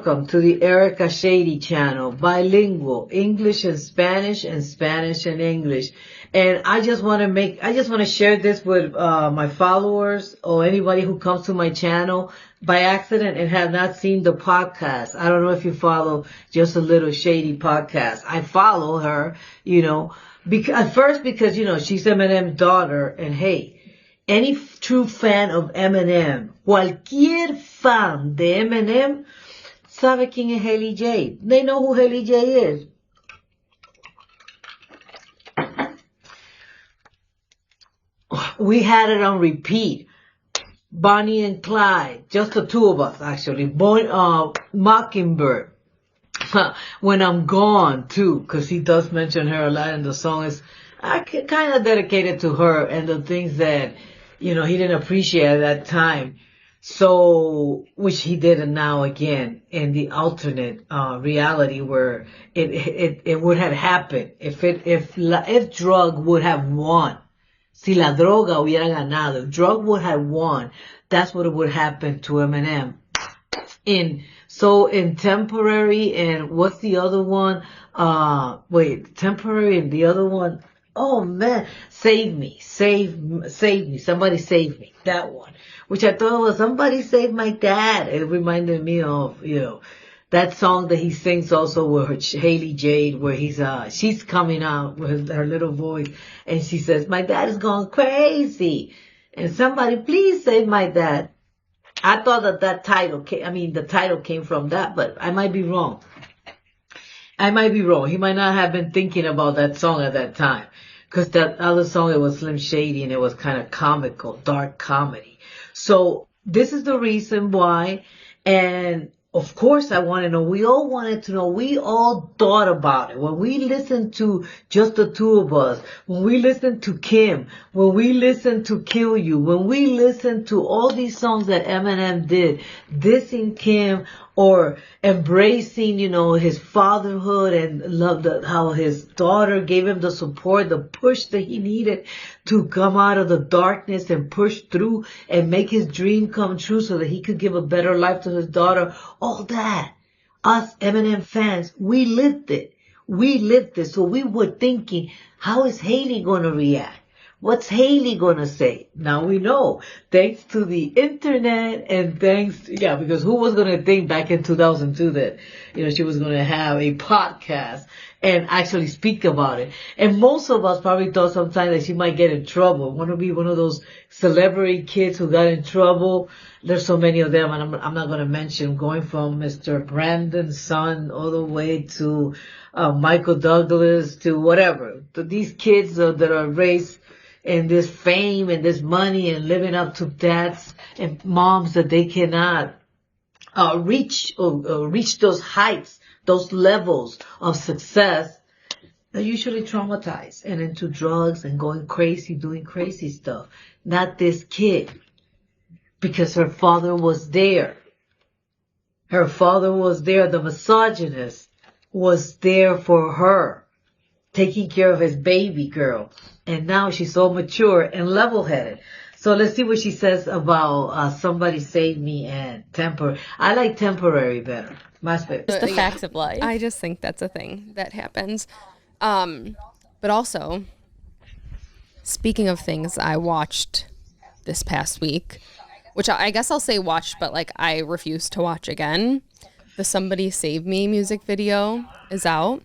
welcome to the Erica Shady channel, bilingual, English and Spanish and English. And I just want to share this with my followers or anybody who comes to my channel by accident and have not seen the podcast. I don't know if you follow Just a Little Shady podcast. I follow her, at first because, she's Eminem's daughter, and hey, any true fan of Eminem, cualquier fan de Eminem, sabe quién es Hailie Jade. They know who Hailie Jade is. We had it on repeat. Bonnie and Clyde, just the two of us actually. Mockingbird. When I'm Gone too, because he does mention her a lot in the song. Is I kind of dedicated to her and the things that he didn't appreciate at that time. So, which he did now again in the alternate reality where it would have happened if drug would have won. Si la droga hubiera ganado, if drug would have won, that's what would happen to Eminem. In Temporary, and what's the other one? Temporary and the other one. Oh man, save me, somebody save me. That one, which I thought was Somebody Save My Dad. It reminded me of, that song that he sings also with Hailie Jade, where she's coming out with her little voice and she says, "My dad is going crazy. And somebody please save my dad." I thought that the title came from that, but I might be wrong. He might not have been thinking about that song at that time. Because that other song, it was Slim Shady, and it was kind of comical, dark comedy. So this is the reason why. And of course, I want to know. We all wanted to know. We all thought about it. When we listened to Just the Two of Us, when we listened to Kim, when we listened to Kill You, when we listened to all these songs that Eminem did, dissing Kim or embracing, his fatherhood and how his daughter gave him the support, the push that he needed to come out of the darkness and push through and make his dream come true so that he could give a better life to his daughter. All that, us Eminem fans, we lived it. So we were thinking, how is Hailie going to react? What's Hailie going to say? Now we know, thanks to the internet and because who was going to think back in 2002 that, she was going to have a podcast and actually speak about it. And most of us probably thought sometimes that she might get in trouble. Want to be one of those celebrity kids who got in trouble. There's so many of them, and I'm not going to mention, going from Mr. Brandon's son all the way to Michael Douglas to whatever. To these kids that are raised in this fame and this money and living up to dads and moms that they cannot reach those heights, those levels of success. They're usually traumatized and into drugs and going crazy, doing crazy stuff. Not this kid. Because her father was there. The misogynist was there for her, taking care of his baby girl. And now she's so mature and level-headed. So let's see what she says about Somebody Save Me and Temporary. I like Temporary better. It's the facts of life. I just think that's a thing that happens. But also, speaking of things I watched this past week, which I guess I'll say watched, but I refuse to watch again. The Somebody Save Me music video is out.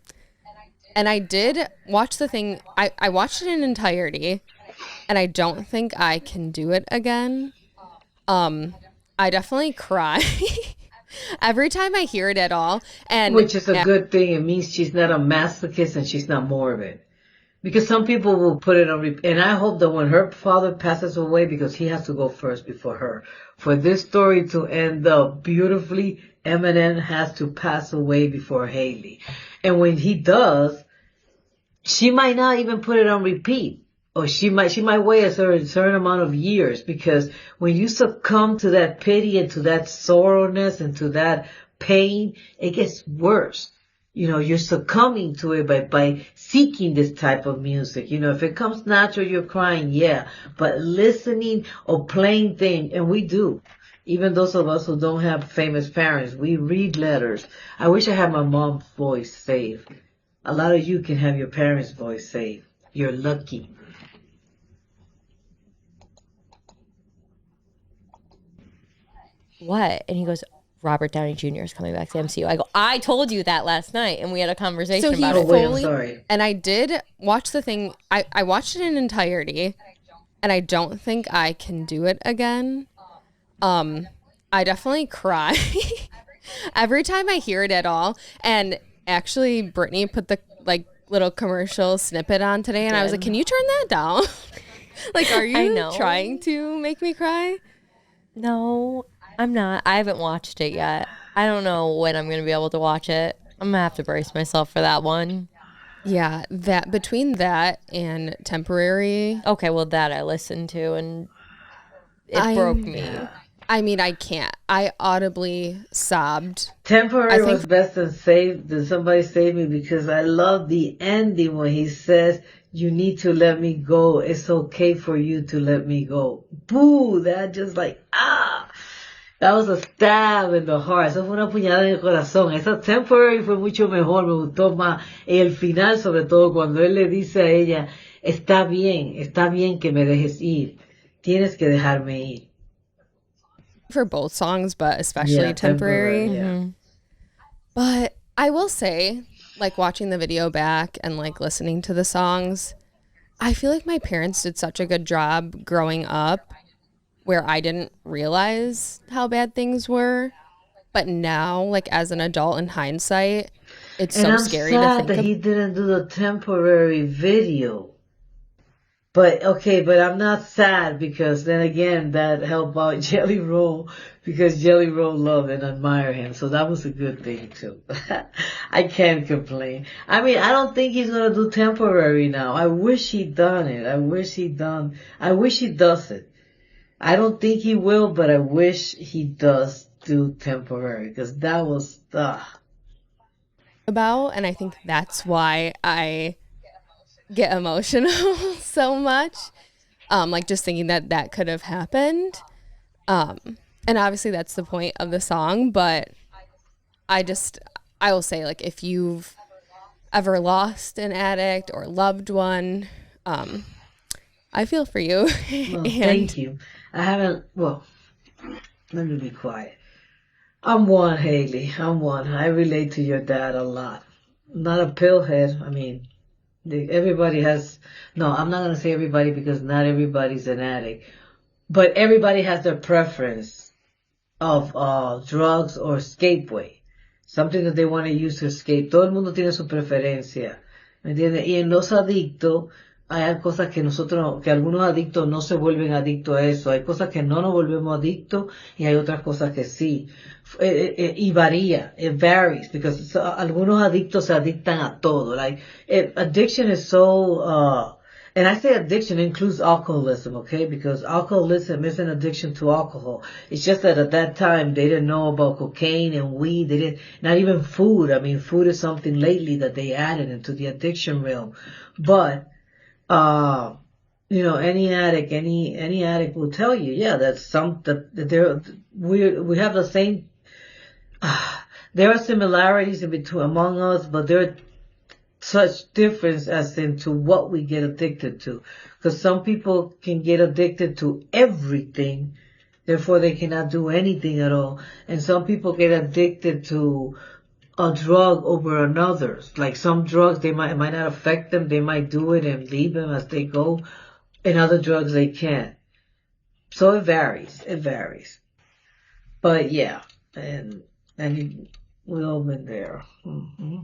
And I did watch the thing. I watched it in entirety, and I don't think I can do it again. I definitely cry every time I hear it at all. Which is a good thing. It means she's not a masochist and she's not morbid. Because some people will put it on repeat. And I hope that when her father passes away, because he has to go first before her, for this story to end up beautifully, Eminem has to pass away before Hailie. And when he does, she might not even put it on repeat. Or she might wait a certain amount of years, because when you succumb to that pity and to that sorrowness and to that pain, it gets worse. You're succumbing to it by seeking this type of music. If it comes natural, you're crying, yeah. But listening or playing things, and we do. Even those of us who don't have famous parents, we read letters. I wish I had my mom's voice saved. A lot of you can have your parents' voice saved. You're lucky. What? And he goes, Robert Downey Jr. is coming back to MCU. I go, I told you that last night, and we had a conversation So he about Oh, it. wait, I'm sorry. And I did watch the thing. I watched it in entirety, and I don't think I can do it again. I definitely cry every time I hear it at all. And actually, Brittany put the like little commercial snippet on today, and I was like, "Can you turn that down?" Like, are you trying to make me cry? No, I'm not. I haven't watched it yet. I don't know when I'm going to be able to watch it. I'm going to have to brace myself for that one. Yeah, that between that and Temporary. Okay, well, that I listened to, and it broke me. I mean, I can't. I audibly sobbed. Temporary was best than Somebody Save Me, because I love the ending when he says, "You need to let me go. It's okay for you to let me go." Boo! That just like, that was a stab in the heart. Eso fue una puñalada en el corazón. Esa Temporary fue mucho mejor, me gustó más. Y el final, sobre todo, cuando él le dice a ella, está bien que me dejes ir. Tienes que dejarme ir. For both songs, but especially Temporary. Yeah. But I will say, like watching the video back and like listening to the songs, I feel like my parents did such a good job growing up where I didn't realize how bad things were. But now, like as an adult in hindsight, it's so scary to think I'm sad that he didn't do the Temporary video. But I'm not sad, because then again, that helped out Jelly Roll, because Jelly Roll loved and admired him. So that was a good thing too. I can't complain. I mean, I don't think he's going to do Temporary now. I wish he'd done it. I wish he does it. I don't think he will, but I wish he does do Temporary, because that was, about, and I think that's why I get emotional so much, like just thinking that could have happened, and obviously that's the point of the song. But I will say, like, if you've ever lost an addict or loved one, I feel for you. Well, thank you. I haven't, let me be quiet. I'm one, Hailie. I relate to your dad a lot. I'm not a pillhead. I mean, everybody has, no, I'm not going to say everybody, because not everybody's an addict, but everybody has their preference of drugs or escapeway, something that they want to use to escape. Todo el mundo tiene su preferencia, ¿me entiendes? Y en los adictos hay cosas que algunos adictos no se vuelven adictos a eso, hay cosas que no nos volvemos adictos y hay otras cosas que sí. Y varía, it varies, because algunos adictos se adictan a todo. Like, addiction is so, and I say addiction includes alcoholism, okay? Because alcoholism is an addiction to alcohol. It's just that at that time they didn't know about cocaine and weed. Not even food. I mean, food is something lately that they added into the addiction realm. But, any addict will tell you, we have the same, there are similarities among us, but there are such difference as into what we get addicted to. Because some people can get addicted to everything, therefore they cannot do anything at all. And some people get addicted to a drug over another. Like some drugs, it might not affect them. They might do it and leave them as they go. And other drugs, they can't. So it varies. But yeah, and we all been there. Mm-hmm.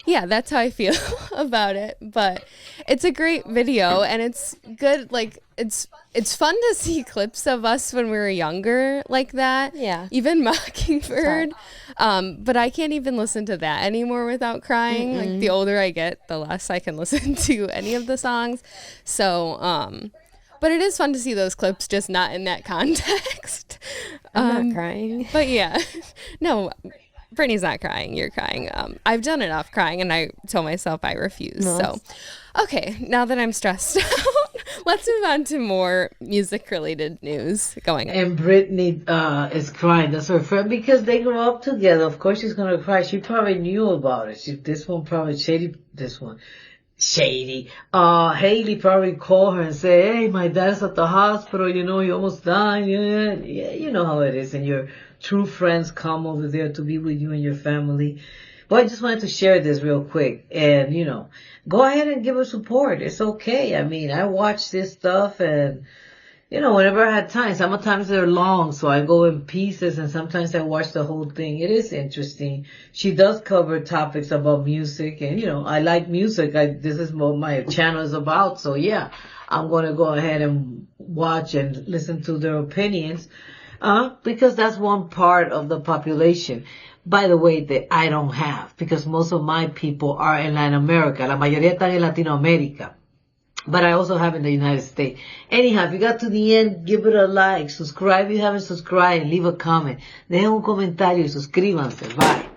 Yeah, that's how I feel about it. But it's a great video, and it's good. Like, it's fun to see clips of us when we were younger like that. Yeah. Even Mockingbird. But I can't even listen to that anymore without crying. Mm-mm. Like, the older I get, the less I can listen to any of the songs. So, but it is fun to see those clips, just not in that context. I'm not crying. But yeah, no, Brittany's not crying. You're crying. I've done enough crying, and I told myself I refuse. No. So, okay, now that I'm stressed out, Let's move on to more music-related news going on. And Brittany is crying. That's her friend because they grew up together. Of course she's gonna cry. She probably knew about it. This one probably shady. This one shady. Hailie probably called her and say, "Hey, my dad's at the hospital. You know, he almost died. Yeah, you know how it is. And your true friends come over there to be with you and your family." Well, I just wanted to share this real quick. And, go ahead and give her support. It's okay. I mean, I watch this stuff and, whenever I had time, sometimes they're long, so I go in pieces and sometimes I watch the whole thing. It is interesting. She does cover topics about music and, I like music. This is what my channel is about. So yeah, I'm going to go ahead and watch and listen to their opinions, because that's one part of the population. By the way, that I don't have, because most of my people are in Latin America. La mayoría están en Latinoamérica. But I also have in the United States. Anyhow, if you got to the end, give it a like, subscribe if you haven't subscribed, and leave a comment. Dejen un comentario y suscríbanse. Bye.